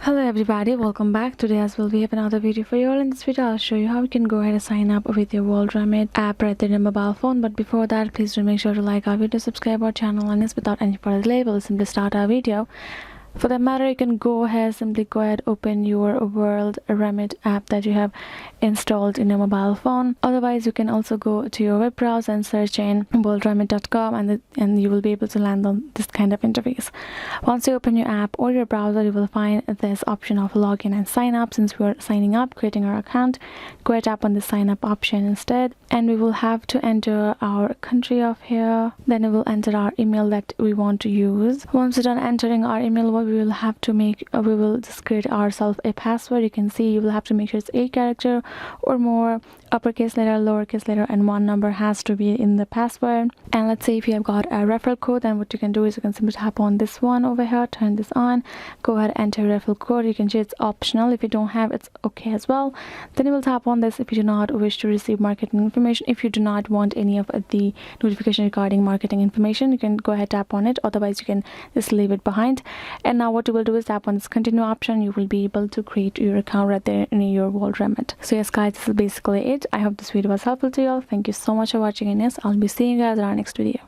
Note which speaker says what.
Speaker 1: Hello everybody, welcome back. Today as well we have another video for you all. In this video I'll show you how you can go ahead and sign up with your WorldRemit app right there in your mobile phone. But before that, please do make sure to like our video, subscribe our channel, and this without any further delay we'll simply start our video. For that matter, you can simply go ahead, open your WorldRemit app that you have installed in your mobile phone. Otherwise, you can also go to your web browser and search in WorldRemit.com, and you will be able to land on this kind of interface. Once you open your app or your browser, you will find this option of login and sign up. Since we're signing up, creating our account, go ahead, tap on the sign up option instead, and we will have to enter our country of here. Then we will enter our email that we want to use. Once we're done entering our email, we will have to we will just create ourselves a password. You can see you will have to make sure it's 8 character or more, uppercase letter, lowercase letter, and 1 number has to be in the password. And let's say if you have got a referral code, then what you can do is you can simply tap on this one over here, turn this on, go ahead, enter referral code. You can see it's optional. If you don't have, it's okay as well. Then you will tap on this if you do not wish to receive marketing information. If you do not want any of the notification regarding marketing information, you can go ahead, tap on it. Otherwise you can just leave it behind. And now what you will do is tap on this continue option. You will be able to create your account right there in your WorldRemit. So yes guys, this is basically it. I hope this video was helpful to you all. Thank you so much for watching, and yes, I'll be seeing you guys in our next video.